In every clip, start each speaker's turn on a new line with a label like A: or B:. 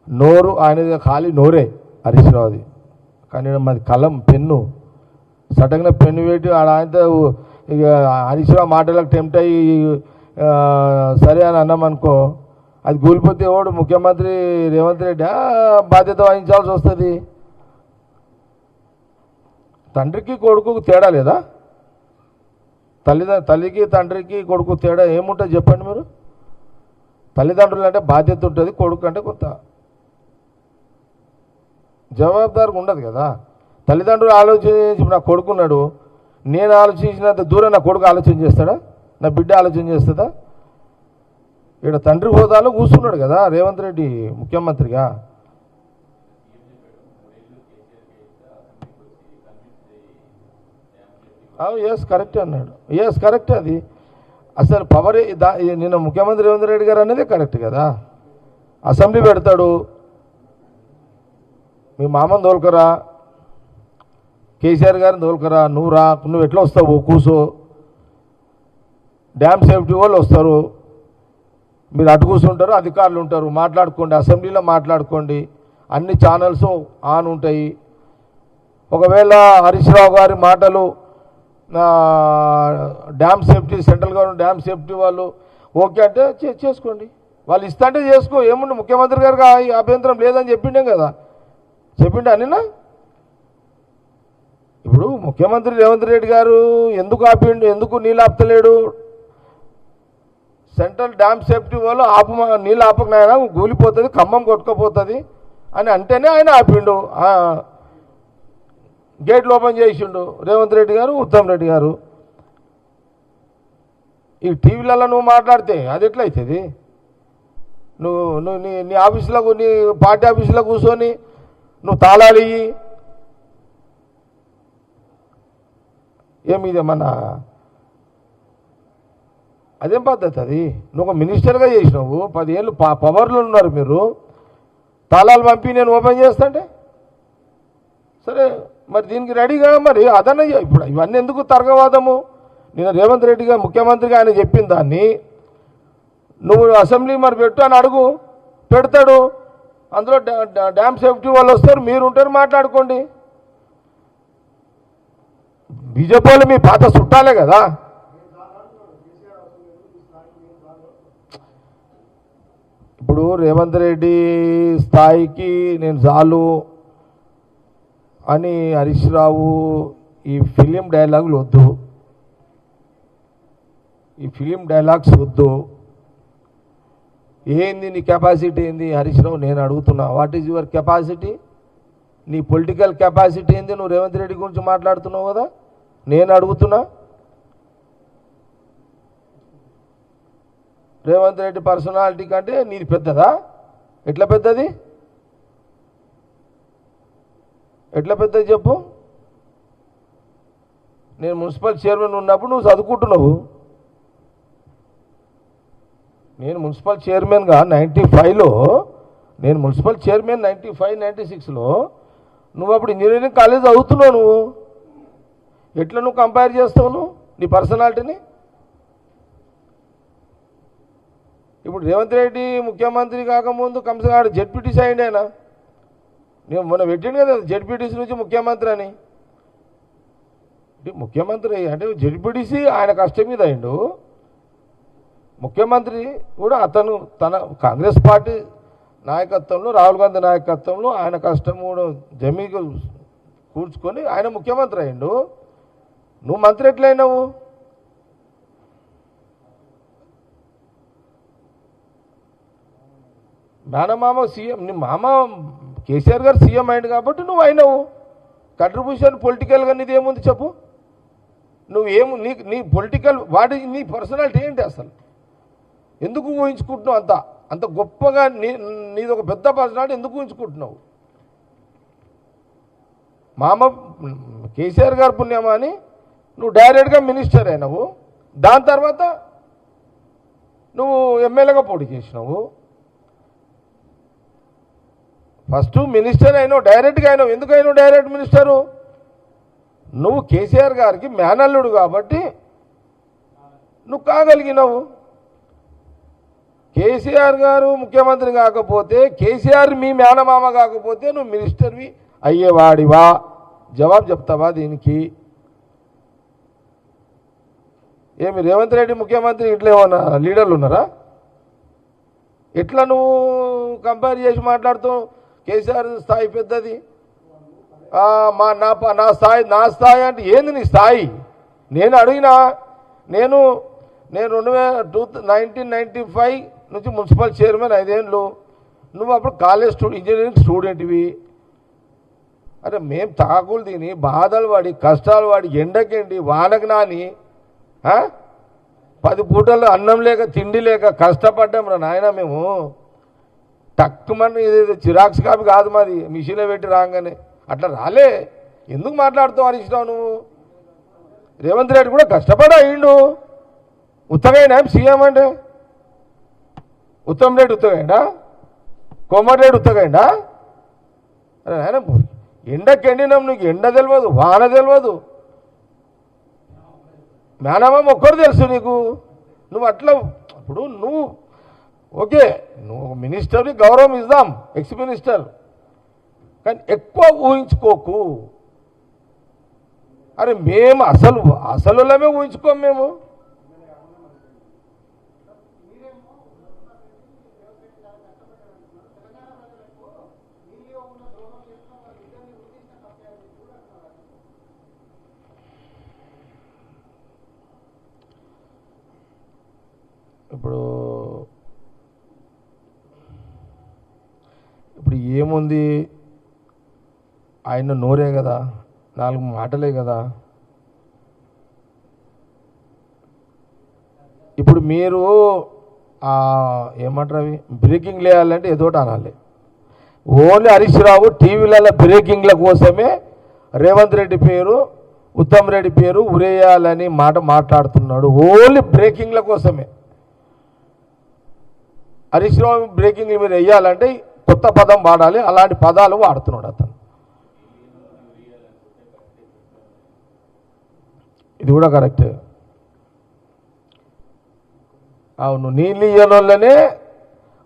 A: నోరు ఆయన ఖాళీ నోరే హరీష్ రావుది, కానీ మాది కలం పెన్ను. సటంగా పెన్ను పెట్టి ఆయనతో ఇక హరీష్ రావు మాటలకు టెంప్ట్ అయ్యి సరే అని అన్నామనుకో, అది కూలిపోతే ఎవడు ముఖ్యమంత్రి రేవంత్ రెడ్డి బాధ్యత వహించాల్సి వస్తుంది. తండ్రికి కొడుకు తేడా లేదా? తల్లికి తండ్రికి కొడుకు తేడా ఏముంటుంది చెప్పండి మీరు? తల్లిదండ్రులు అంటే బాధ్యత ఉంటుంది, కొడుకు అంటే కొత్త జవాబుదారుగా ఉండదు కదా. తల్లిదండ్రులు ఆలోచించి నా కొడుకున్నాడు, నేను ఆలోచించినంత దూరం నా కొడుకు ఆలోచన చేస్తాడా? నా బిడ్డ ఆలోచన చేస్తుందా? ఇక్కడ తండ్రి హోదాలో కూర్చున్నాడు కదా రేవంత్ రెడ్డి ముఖ్యమంత్రిగా. ఎస్ కరెక్ట్ అన్నాడు, ఎస్ కరెక్ట్. అది అసలు పవర్ నిన్న ముఖ్యమంత్రి రేవంత్ రెడ్డి గారు అనేది కరెక్ట్ కదా. అసెంబ్లీ పెడతాడు, మీ మామని తోలుకరా, కేసీఆర్ గారిని తోలుకరా, నువ్వు ఎట్లా వస్తావు కూర్చో, డ్యామ్ సేఫ్టీ వాళ్ళు వస్తారు, మీరు అటు కూర్చుంటారు, అధికారులు ఉంటారు, మాట్లాడుకోండి, అసెంబ్లీలో మాట్లాడుకోండి, అన్ని ఛానల్స్ ఆన్ ఉంటాయి. ఒకవేళ హరీష్ రావు గారి మాటలు dam safety, central government dam safety వాళ్ళు ఓకే అంటే చేసుకోండి, వాళ్ళు ఇస్తా అంటే చేసుకో, ఏముంది ముఖ్యమంత్రి గారికి అభ్యంతరం లేదని చెప్పిండే కదా, చెప్పిండే అనినా. ఇప్పుడు ముఖ్యమంత్రి రేవంత్ రెడ్డి గారు ఎందుకు ఆపిండు, ఎందుకు నీళ్ళు ఆపుతలేడు? సెంట్రల్ డ్యామ్ సేఫ్టీ వాళ్ళు నీళ్ళు ఆపకనాయన కూలిపోతుంది, ఖమ్మం కొట్టుకుపోతుంది అని అంటేనే ఆయన ఆపిండు, గేట్లు ఓపెన్ చేసిండు రేవంత్ రెడ్డి గారు, ఉత్తమ్ రెడ్డి గారు. ఈ టీవీలలో నువ్వు మాట్లాడితే అది ఎట్లయితుంది? నువ్వు నీ ఆఫీసులో, నీ పార్టీ ఆఫీసులో కూర్చొని నువ్వు తాళాలు ఇయ్యి, ఏమిదేమన్నా అదేం పద్ధతి అది? నువ్వు ఒక మినిస్టర్గా చేసినావు, 10 ఏళ్ళు పవర్లు ఉన్నారు మీరు, తాళాలు పంపి నేను ఓపెన్ చేస్తాంటే సరే, మరి దీనికి రెడీగా మరి అదన్న. ఇప్పుడు ఇవన్నీ ఎందుకు తర్కవాదము? నేను రేవంత్ రెడ్డిగా ముఖ్యమంత్రిగా ఆయన చెప్పిన దాన్ని నువ్వు అసెంబ్లీ మరి పెట్టు అని అడుగు, పెడతాడు. అందులో డ్యామ్ సేఫ్టీ వాళ్ళు వస్తారు, మీరు ఉంటారు, మాట్లాడుకోండి. బీజేపీ వాళ్ళు మీ పాత చుట్టాలే కదా. ఇప్పుడు రేవంత్ రెడ్డి స్థాయికి నేను చాలు అని హరీష్ రావు ఈ ఫిలిం డైలాగులు వద్దు, ఈ ఫిలిం డైలాగ్స్ వద్దు. ఏంది నీ కెపాసిటీ ఏంది హరీష్ రావు? నేను అడుగుతున్నా, వాట్ ఈజ్ యువర్ కెపాసిటీ? నీ పొలిటికల్ కెపాసిటీ ఏంది? నువ్వు రేవంత్ రెడ్డి గురించి మాట్లాడుతున్నావు కదా, నేను అడుగుతున్నా. రేవంత్ రెడ్డి పర్సనాలిటీ కంటే నీది పెద్దదా? ఎట్లా పెద్దది? ఎట్లా పెద్దది చెప్పు? నేను మున్సిపల్ చైర్మన్ ఉన్నప్పుడు నువ్వు చదువుకుంటున్నావు, నేను మున్సిపల్ చైర్మన్గా 95లో, నేను మున్సిపల్ చైర్మన్ 95, 96లో, నువ్వు అప్పుడు ఇంజనీరింగ్ కాలేజ్ చదువుతున్నావు. నువ్వు ఎట్లా నువ్వు కంపేర్ చేస్తావు నువ్వు నీ పర్సనాలిటీని? ఇప్పుడు రేవంత్ రెడ్డి ముఖ్యమంత్రి కాకముందు కంసగాడు జెడ్పీటీసీ అయింది ఆయన. నేను మొన్న పెట్టిండు కదా జెడ్పీటీసీ నుంచి ముఖ్యమంత్రి అని. ముఖ్యమంత్రి అంటే జెడ్పీటీసీ ఆయన కష్టం మీద అయిండు, ముఖ్యమంత్రి కూడా అతను తన కాంగ్రెస్ పార్టీ నాయకత్వంలో, రాహుల్ గాంధీ నాయకత్వంలో ఆయన కష్టం కూడా జమీకు కూర్చుకొని ఆయన ముఖ్యమంత్రి అయిండు. నువ్వు మంత్రి ఎట్లయినావు? మేనమామ సీఎం, నీ మామ కేసీఆర్ గారు సీఎం అయింది కాబట్టి నువ్వు అయినావు. కంట్రిబ్యూషన్ పొలిటికల్గా నీది ఏముంది చెప్పు? నువ్వేము నీ పొలిటికల్ నీ పర్సనాలిటీ ఏంటి అసలు? ఎందుకు ఊహించుకుంటున్నావు అంత గొప్పగా? నీది ఒక పెద్ద పర్సనాలిటీ, ఎందుకు ఊహించుకుంటున్నావు? మామ కేసీఆర్ గారు పుణ్యమా అని నువ్వు డైరెక్ట్గా మినిస్టర్ అయినావు, దాని తర్వాత నువ్వు ఎమ్మెల్యేగా పోటీ చేసినావు. ఫస్ట్ మినిస్టర్ అయినావు, డైరెక్ట్గా అయినావు. ఎందుకు అయినావు డైరెక్ట్ మినిస్టరు? నువ్వు కేసీఆర్ గారికి మేనల్లుడు కాబట్టి నువ్వు కాగలిగినావు. కేసీఆర్ గారు ముఖ్యమంత్రి కాకపోతే, కేసీఆర్ మీ మేనమామ కాకపోతే నువ్వు మినిస్టర్వి అయ్యేవాడివా? జవాబు చెప్తావా దీనికి? ఏమి రేవంత్ రెడ్డి ముఖ్యమంత్రి ఇంట్లో ఏమన్నా లీడర్లు ఉన్నారా? ఎట్లా నువ్వు కంపేర్ చేసి మాట్లాడుతావు? కేసీఆర్ స్థాయి పెద్దది, నా స్థాయి అంటే ఏంది నీ స్థాయి? నేను అడిగినా, నేను 1995 నుంచి మున్సిపల్ చైర్మన్ 5 ఏళ్ళు. నువ్వు అప్పుడు కాలేజ్ ఇంజనీరింగ్ స్టూడెంట్వి. అరే మేము తాకులు తిని బాధలు పడి కష్టాలు పడి ఎండకెండి వానకు నాని 10 పూటలు అన్నం లేక తిండి లేక కష్టపడ్డాం రా నాయన. మేము తక్కువని ఇది జిరాక్స్ కాపీ కాదు మాది, మిషన్లో పెట్టి రాగానే అట్లా రాలే. ఎందుకు మాట్లాడుతావు హరీష్ రావు నువ్వు? రేవంత్ రెడ్డి కూడా కష్టపడి అయ్యిండు. ఉత్తగైనా సీఎం అంటే ఉత్తమ్ రెడ్డి ఉత్తగైండా? కోమటిరెడ్డి ఉత్తగైండా? అరే ఆయన ఎండకెండినాం, నీకు ఎండ తెలియదు వాన తెలియదు, మేనమామ ఒక్కరు తెలుసు నీకు. నువ్వు అట్లా ఇప్పుడు నువ్వు ఓకే, నువ్వు మినిస్టర్ని గౌరవం ఇద్దాం, ఎక్స్ మినిస్టర్, కానీ ఎక్కువ ఊహించుకోకు. అరే మేము అసలులమే ఊహించుకోము మేము. ఇప్పుడు ఏముంది, ఆయన నోరే కదా, 4 మాటలే కదా. ఇప్పుడు మీరు ఏమంటారు అవి బ్రేకింగ్ లేయాలంటే ఏదోటి అనాలి. ఓన్లీ హరీష్ రావు టీవీలలో బ్రేకింగ్ల కోసమే రేవంత్ రెడ్డి పేరు ఉత్తమ్ రెడ్డి పేరు ఉరేయాలని మాట్లాడుతున్నాడు. ఓన్లీ బ్రేకింగ్ల కోసమే. హరీష్ రావు బ్రేకింగ్ మీరు వేయాలంటే కొత్త పదం వాడాలి, అలాంటి పదాలు వాడుతున్నాడు అతను. ఇది కూడా కరెక్ట్. అవును, నీళ్ళు ఇయ్యనోళ్ళనే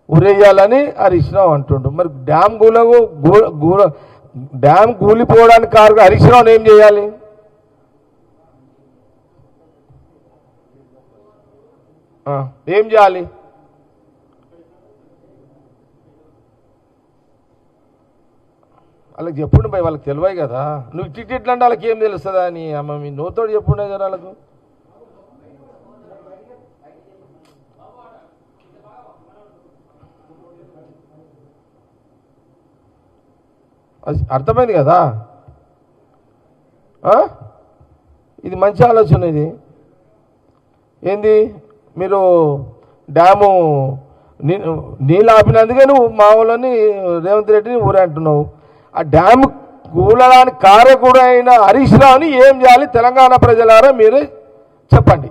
A: ఉరేయాలని హరీష్ రావు అంటుండు. మరి డ్యామ్ కూలిపోవడానికి కారణం హరీష్ రావుని ఏం చేయాలి? ఏం చేయాలి? వాళ్ళకి చెప్పుండే పోయి, వాళ్ళకి తెలివాయి కదా. నువ్వు ఇట్లా అంటే వాళ్ళకి ఏం తెలుస్తుందా అని అమ్మ మీ నోతోడు చెప్పుండే కదా వాళ్ళకు. అర్థమైంది కదా. ఇది మంచి ఆలోచన. ఇది ఏంది, మీరు డ్యాము నీళ్ళు ఆపినందుకే నువ్వు మా వాళ్ళని రేవంత్ రెడ్డిని ఊరే అంటున్నావు. ఆ డ్యామ్ కూలడానికి కారకుడు అయిన హరీష్ రావుని ఏం చేయాలి తెలంగాణ ప్రజలారా మీరు చెప్పండి.